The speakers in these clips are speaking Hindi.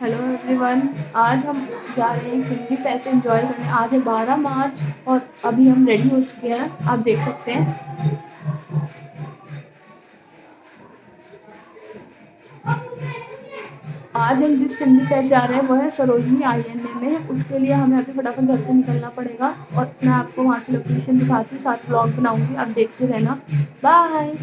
Hello everyone. आज हम जा रहे हैं सिंधी फेस्ट एंजॉय करने। आज है 12 मार्च और अभी हम रेडी हो चुके हैं, आप देख सकते हैं। आज हम जिस सिंधी फेस्ट जा रहे हैं वो है सरोजनी INA में। उसके लिए हमें अभी फटाफट घर से निकलना पड़ेगा और मैं आपको वहाँ की लोकेशन दिखाती हूँ, साथ ब्लॉग बनाऊँगी, आप देखते रहना। बाय।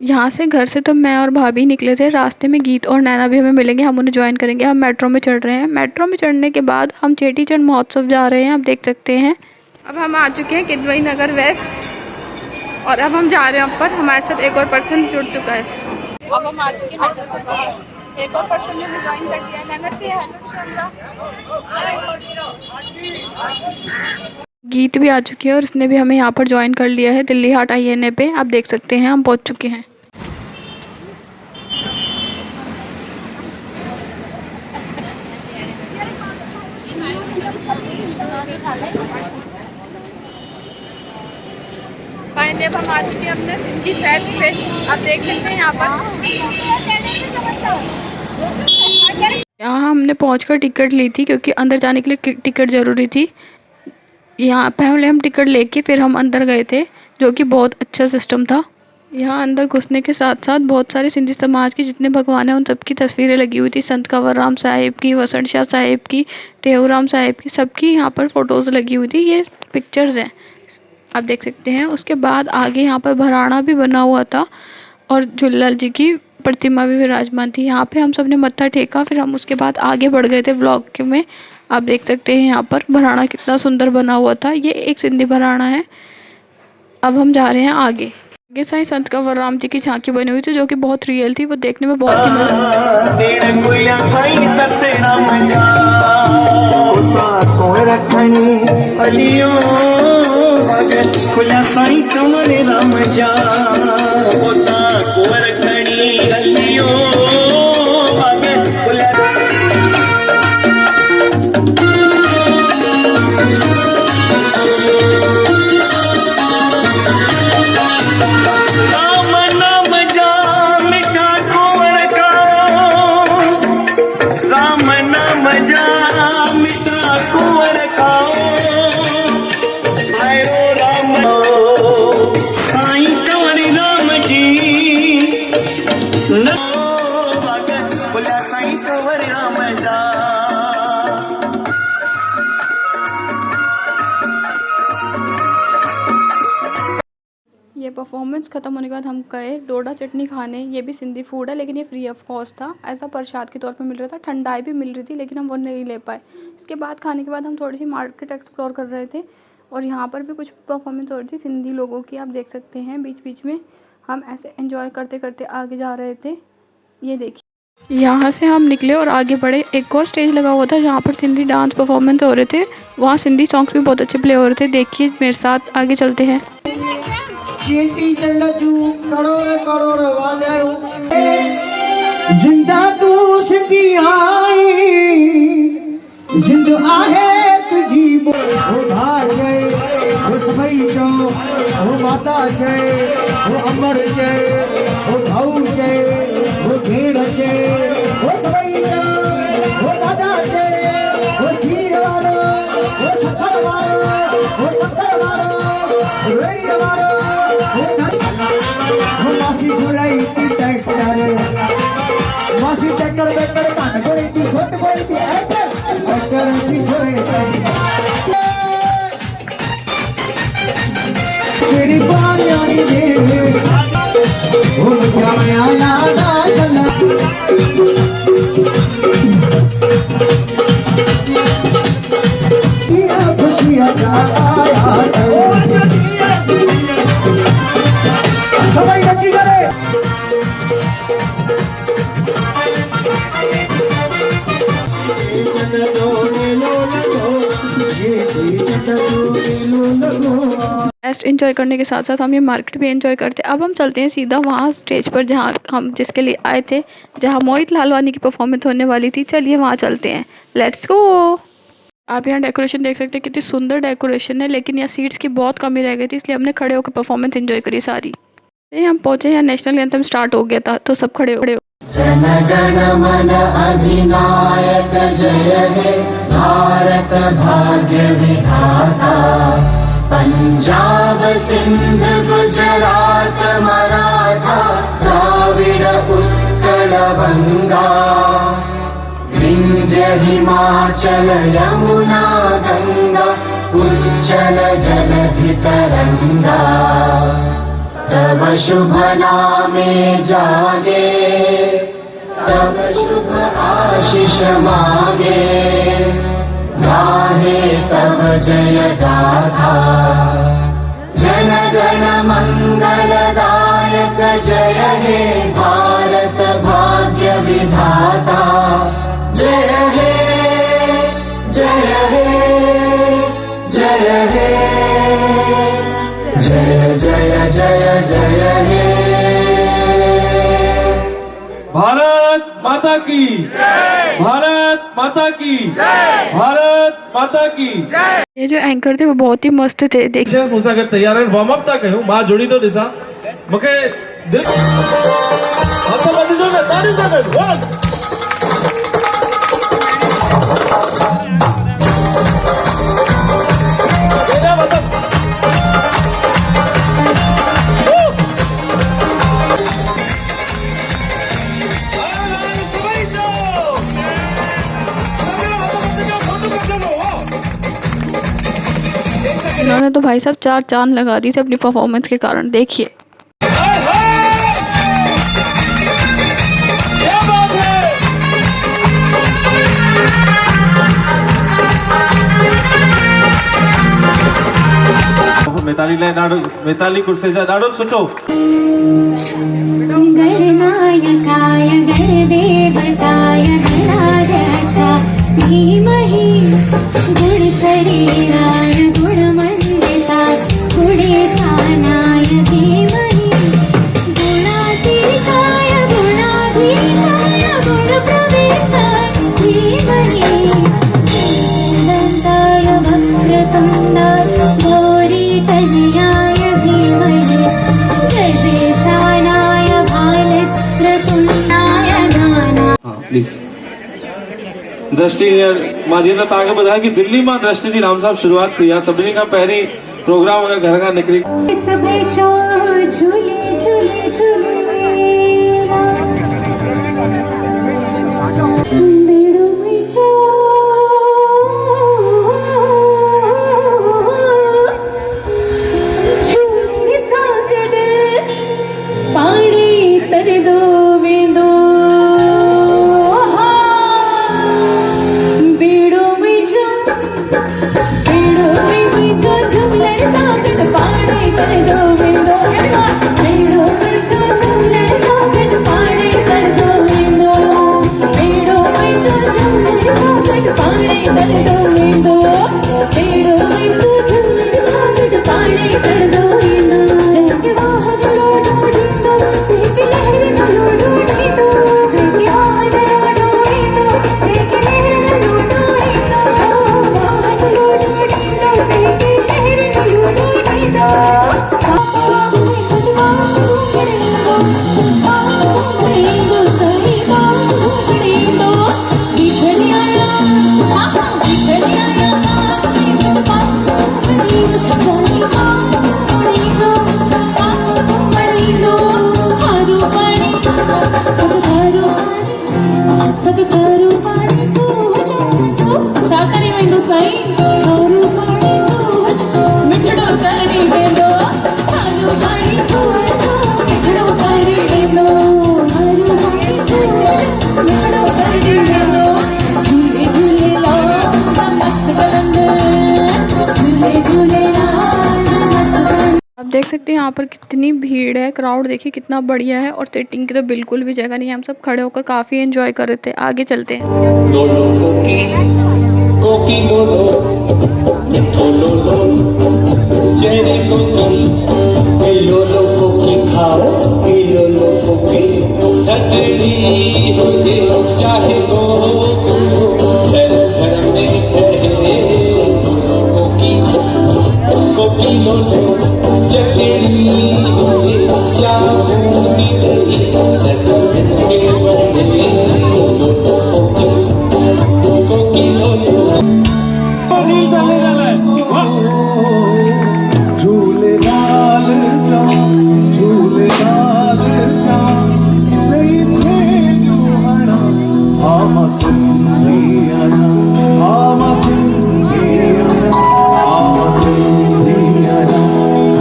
यहाँ से घर से तो मैं और भाभी निकले थे। रास्ते में गीत और नैना भी हमें मिलेंगे, हम उन्हें ज्वाइन करेंगे। हम मेट्रो में चढ़ रहे हैं। मेट्रो में चढ़ने के बाद हम चेटी चंद महोत्सव जा रहे हैं, आप देख सकते हैं। अब हम आ चुके हैं किदवई नगर वेस्ट और अब हम जा रहे हैं ऊपर। हमारे साथ एक और पर्सन जुड़ चुका है। अब हम आ चुके हैं मेट्रो से बाहर। एक और पर्सन ने हमें ज्वाइन कर लिया है। नैना से गीत भी आ चुकी है और उसने भी हमें यहाँ पर ज्वाइन कर लिया है दिल्ली हाट INA पे। आप देख सकते हैं हम पहुँच चुके हैं। फाइनली अब हम आ चुके हैं अपने सिंधी फेस्ट पे, आप देख सकते हैं यहाँ पर। यहाँ हमने पहुँचकर टिकट ली थी क्योंकि अंदर जाने के लिए टिकट ज़रूरी थी। यहाँ पहले हम टिकट लेके फिर हम अंदर गए थे, जो कि बहुत अच्छा सिस्टम था। यहाँ अंदर घुसने के साथ साथ बहुत सारे सिंधी समाज के जितने भगवान हैं उन सब की तस्वीरें लगी हुई थी। संत कंवर राम साहिब की, वसंत शाह साहिब की, टेहूराम साहिब की, सबकी यहाँ पर फ़ोटोज़ लगी हुई थी। ये पिक्चर्स हैं, आप देख सकते हैं। उसके बाद आगे यहाँ पर भराना भी बना हुआ था और झूलेलाल जी की प्रतिमा भी विराजमान थी। यहाँ पे हम सब ने मत्था टेका, फिर हम उसके बाद आगे बढ़ गए थे ब्लॉक में। आप देख सकते हैं यहाँ पर भराना कितना सुंदर बना हुआ था। ये एक सिंधी भराना है। अब हम जा रहे हैं आगे। आगे साईं संत कंवर राम जी की झांकी बनी हुई थी, जो कि बहुत रियल थी। वो देखने में बहुत ही ये परफॉर्मेंस ख़त्म होने के बाद हम गए डोडा चटनी खाने। ये भी सिंधी फूड है, लेकिन ये फ्री ऑफ कॉस्ट था। ऐसा प्रसाद के तौर पे मिल रहा था। ठंडाई भी मिल रही थी, लेकिन हम वो नहीं ले पाए। इसके बाद खाने के बाद हम थोड़ी सी मार्केट एक्सप्लोर कर रहे थे और यहाँ पर भी कुछ परफॉर्मेंस हो रही थी सिंधी लोगों की, आप देख सकते हैं। बीच बीच में हम ऐसे एंजॉय करते करते आगे जा रहे थे। ये देखिए, यहाँ से हम निकले और आगे बढ़े। एक और स्टेज लगा हुआ था जहाँ पर सिंधी डांस परफॉर्मेंस हो रहे थे। वहाँ सिंधी सॉन्ग्स भी बहुत अच्छे प्ले हो रहे थे। देखिए मेरे साथ, आगे चलते हैं। चेटी चंड जूं करोड़ करोड़ वाधायूं, जिंदा तू सिंधी आई, जिंद आहे तुझी ओ भाउ चए, ओ सभई चओ, ओ माता चए, ओ अमर चए, ओ भाऊ चए, ओ भेण चए, ओ सभई चओ, ओ दादा चए, ओ सीर वारो, ओ सखर वारो, ओ पत्थर वारो, रेड़ी वारो। मासी घुराई की टैक्स करे, मासी टक्कर बेकर कान गोई की घोट गोई की ऐटर टक्कर छी छोए तेरी बायारी दे ओ जाया लाना चला ये खुशियां जाया सबाई नची करे। बेस्ट एंजॉय करने के साथ साथ हम ये मार्केट भी एंजॉय करते हैं। अब हम चलते हैं सीधा वहाँ स्टेज पर जहाँ हम जिसके लिए आए थे, जहाँ मोहित लालवानी की परफॉर्मेंस होने वाली थी। चलिए वहाँ चलते हैं, लेट्स गो। आप यहाँ डेकोरेशन देख सकते हैं, कितनी सुंदर डेकोरेशन है। लेकिन यहाँ सीट्स की बहुत कमी रह गई थी, इसलिए हमने खड़े होकर परफॉर्मेंस एंजॉय करी सारी। हम पहुंचे, यहाँ नेशनल एंथम स्टार्ट हो गया था तो सब खड़े हो। जनगण मन अधिनायक जय हे भारत भाग्य विधाता। पंजाब सिंध गुजरात मराठा द्राविड उत्कल बंगा। विंध्य हिमाचल यमुना गंगा उच्चल जलधि तरंगा। तव शुभ नामे जागे तव शुभ आशीष मागे। गाहे तव जय गाथा जन गण मंगलदायक जय हे भारत भाग्य विधाता। जय हे जय हे जय हे जय जय जय जय हे। भारत माता की भारत माता की भारत माता की। ये जो एंकर थे वो बहुत ही मस्त थे। देखिए मुसागर तैयार है, वार्म अप था कयूं मां जोड़ी तो ॾिसां मूंखे दिल हथ वधीजो न ताड़ी सां गॾु वन। एॾा मतिलबु इन्होंने तो भाई साहब 4 चांद लगा दी थे अपनी परफॉर्मेंस के कारण। देखिए मिताली लाइ ॾाढो मिताली कुर्सेजा ॾाढो सुठो। गणनायकाय गणदेवताय गणाध्यक्षा धीमहि गुणशरीराय गुणमण्डिताय गुणेशानाय धीमहि गुणातीताय गुणाधीशाय गुणप्रविष्टाय धीमहि अनन्ताय वक्रतुण्डाय गौरीतनयाय धीमहि गणेशानाय भालचक्रतुण्डाय गाना। प्लीज दृष्टि मां जीअं त तव्हांखे ॿुधायां कि दिल्ली मां दृष्टि जी राम साहब शुरुआत थी आहे। सभिनी खां पहिरीं प्रोग्राम अगरि घर खां निकिरी सभई चो झूले झूले झूले बेड़ो में चो झूले सागड़ पानी तर दो वेंदो। बेड़ो में चो झूलण सागड़ पानी तर दो वेंदो। बेड़ो में चो झूलण सागड़ पानी तर दो वेंदो। बेड़ो में चो झूलण सागड़ पानी तर दो वेंदो। बेड़ो में चो झूलण सागड़ पानी तर दो वेंदो। जंहिंखे वाहन लोॾो ॾींदो तंहिंखे लहर न लोॾो ॾींदो। जंहिंखे वाहन लोॾो ॾींदो तंहिंखे लहर न लोॾो ॾींदो। वाहन लोॾो ॾींदो तंहिंखे लहर न लोॾो ॾींदो। साकरी वेंदो साईं हारू पाणी मिठड़ो करे वेंदो। हारू पाणी मिठड़ो करे वेंदो। हारू पाणी मिठड़ो करे वेंदो। झूले झूले लाल मस्त कलंद झूले झूले आप देख सकते हैं यहाँ पर कितनी भीड़ है। क्राउड देखिए कितना बढ़िया है और सिटिंग की तो बिल्कुल भी जगह नहीं है। हम सब खड़े होकर काफ़ी एंजॉय कर रहे थे। आगे चलते हैं। लोलो कोकी लोलो मिठो लोलो चेरी कोकी ए लोलो कोकी खाओ ए लोलो कोकी ठगड़ी हो जे चाहे लो घर घर में रहे लोलो कोकी कोकी लोलो चकेड़ी हो जे क्या बूंदी रही ऐसा के बंदे कोकी लोलो झूलेलाल जा झूलेलाल जा जय छेड़ूहणा आमा सिंधियाना आमा सिंधियाना आमा सिंधियाना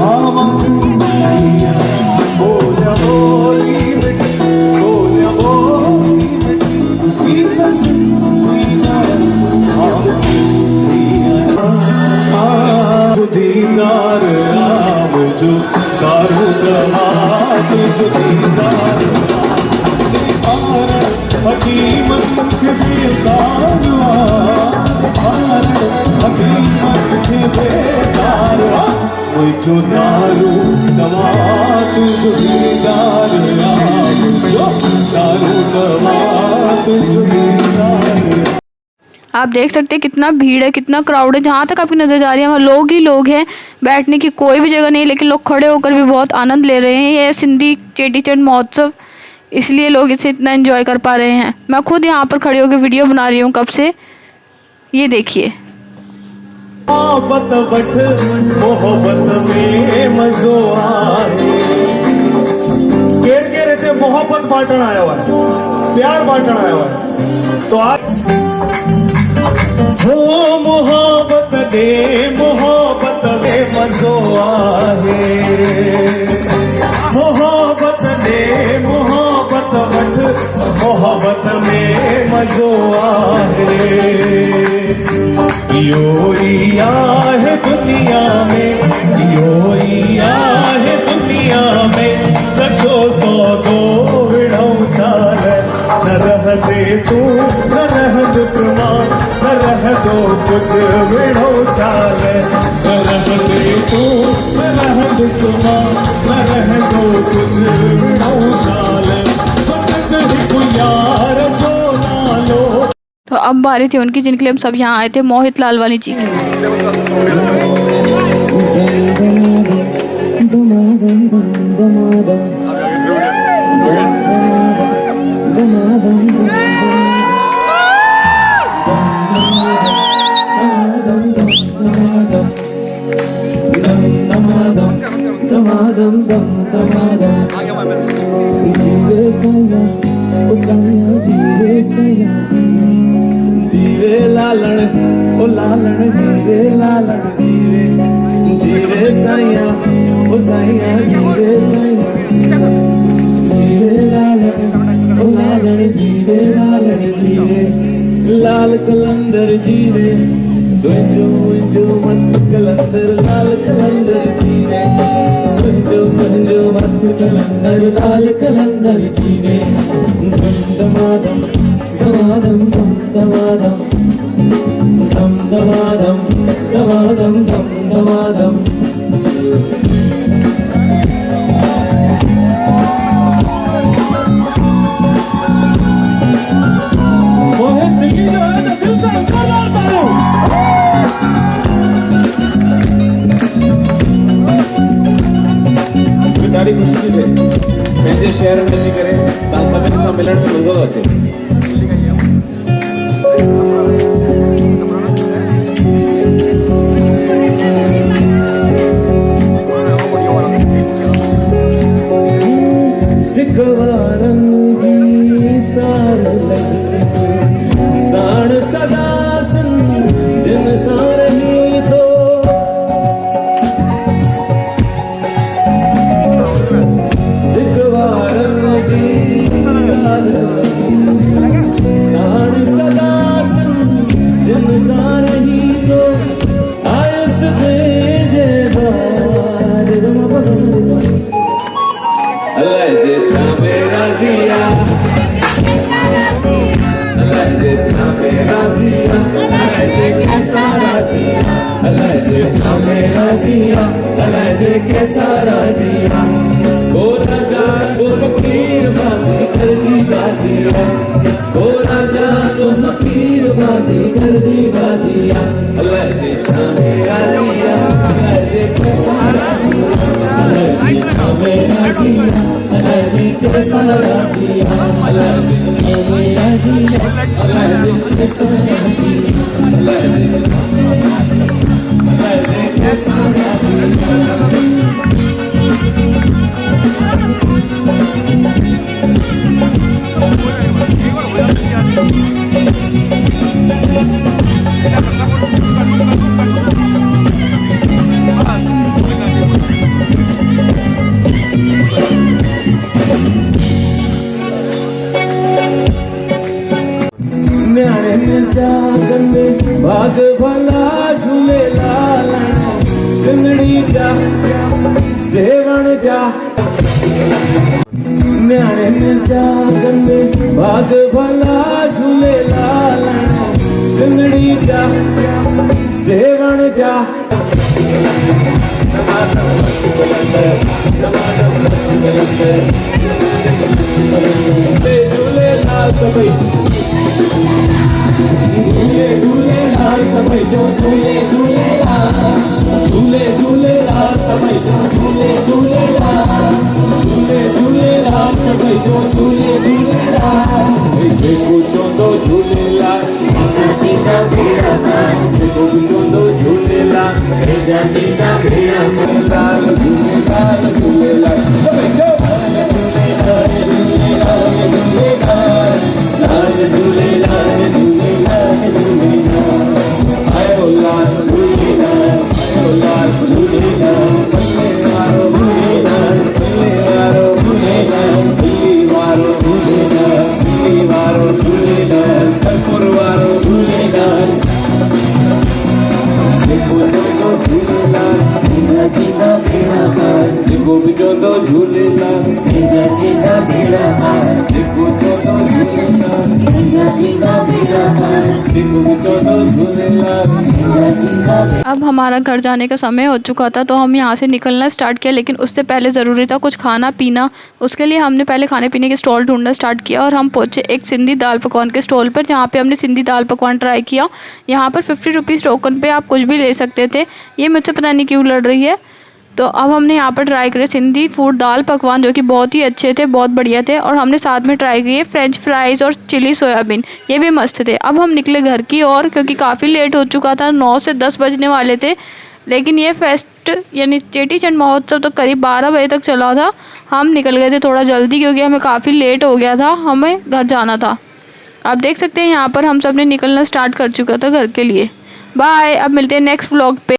आमा सिंधियाना बोल्या बोली बेटी बोल्या बोली बेटी गीत सिंधियाना आमा दीदार आम जो दारू दमाद जो दीदार हकीमत के बेदार हकीमत के बेदार वो जो दारू दमाद जो दीदार आम जो दारू दमाद जो दीदार। आप देख सकते हैं कितना भीड़ है, कितना क्राउड है। जहाँ तक आपकी नज़र जा रही है वहाँ लोग ही लोग हैं, बैठने की कोई भी जगह नहीं, लेकिन लोग खड़े होकर भी बहुत आनंद ले रहे हैं। ये सिंधी चेटीचंड महोत्सव, इसलिए लोग इसे इतना एंजॉय कर पा रहे हैं। मैं खुद यहाँ पर खड़ी होकर वीडियो बना रही हूँ कब से, ये देखिए। मोहब्बत वठ मोहब्बत में मज़ो आहे केर केर हिते मोहब्बत बांटण आयो आहे, प्यार बांटण आयो आहे। तो आज हो मोहब्बत दे मोहब्बत में मज़ो आहे मोहब्बत दे मोहब्बत वठ मोहब्बत में मज़ो आहे। इहो ई आहे दुनिया में इहो ई आहे दुनिया में सचो सौदो विढ़ो चाल न रहंदे तू न रह दुश्मन न रह दो कुछ विढ़ो चाल न रहंदे तू न रह दुश्मन न रह दो कुछ विढ़ो चाल हिकु यार जो नालो। तो अब बारी थी उनकी जिनके लिए हम सब यहाँ आए थे, मोहित लालवानी जी की। जीवे लालण ओ लालण जीवे लालण जीवे जीवे साइया ओ साइया जीवे साइया जीवे लालण ओ लालण जीवे लालण जीवे लाल कलंदर जीवे जो मस्त कलंदर लाल कलंदर जीवे जो मस्त कलंदर लाल कलंदर जीवे दमादम दमादम दमादम दम दमादम दमादम दम दमादम। ॾाढी ख़ुशी थी थिए पंहिंजे शहर में अची करे तव्हां सभिनी सां मिलण में मज़ो थो अचे। सिखवारनि जी सार लॻे साण सदा दिन सां रही थो सिखवारनि जी सार साण सदा दिन सां रही थो आयुसि तुंहिंजे बार अल्लाह जे छा मेरा जिया अल्लाह जे छा मेरा जिया अल्लाह जे कैसा राजिया अल्लाह जे छा मेरा जिया अल्लाह जे कैसा राजिया ओ राजा तो फकीर बाजी कर जी बाजिया ओ राजा तो फकीर बाजी कर जी बाजिया अल्लाह जे छा मेरा जिया अल्लाह जे कैसा राजिया अल्लाह जे छा मेरा जा सेवण जा न्याणे ने जागन में भाग भला झूले लालण सिंगड़ी जा सेवण जा झूले लाल सभई झूले झूले लाल सभई जो झूले झूले लाल झूले झूले लाल सभई जो झूले झूले लाल झूले झूले लाल सभई जो झूले झूले लाल जेको चोंदो झूले लाल जाती का भेड़ा जेको चोंदो झूले लाल जाती का भेड़ा लाल झूले लाल झूले लाल सभई जो झूले लाल झूले लाल झूले लाल लाल झूले लाल झूले लाल झूले लाल आयो लाल झूले लाल आयो लाल झूले लाल बल्ले वारो झूले लाल बल्ले वारो झूले लाल दिल्ली वारो झूले लाल दिल्ली वारो झूले लाल कानपुर वारो झूले लाल जेको चोंदो झूले लाल जाती का भेड़ा पार जेको भी चोंदो झूले लाल जाती का भेड़ा पार जेको चोंदो झूले लाल जाती का भेड़ा पार जेको भी चोंदो झूले लाल जाती का। अब हमारा घर जाने का समय हो चुका था तो हम यहाँ से निकलना स्टार्ट किया, लेकिन उससे पहले ज़रूरी था कुछ खाना पीना। उसके लिए हमने पहले खाने पीने के स्टॉल ढूंढना स्टार्ट किया और हम पहुँचे एक सिंधी दाल पकवान के स्टॉल पर, जहाँ पे हमने सिंधी दाल पकवान ट्राई किया। यहाँ पर 50 रुपीज़ टोकन पे आप कुछ भी ले सकते थे। ये मुझसे पता नहीं क्यों लड़ रही है। तो अब हमने यहाँ पर ट्राई करे सिंधी फूड दाल पकवान, जो कि बहुत ही अच्छे थे, बहुत बढ़िया थे। और हमने साथ में ट्राई किए फ्रेंच फ्राइज़ और चिली सोयाबीन, ये भी मस्त थे। अब हम निकले घर की ओर क्योंकि काफ़ी लेट हो चुका था, 9 से 10 बजने वाले थे। लेकिन ये फेस्ट यानी चेटीचंड महोत्सव तो करीब 12 बजे तक चला था। हम निकल गए थे थोड़ा जल्दी क्योंकि हमें काफ़ी लेट हो गया था, हमें घर जाना था। आप देख सकते हैं यहाँ पर हम सब ने निकलना स्टार्ट कर चुका था घर के लिए। बाय, अब मिलते हैं नेक्स्ट व्लॉग पे।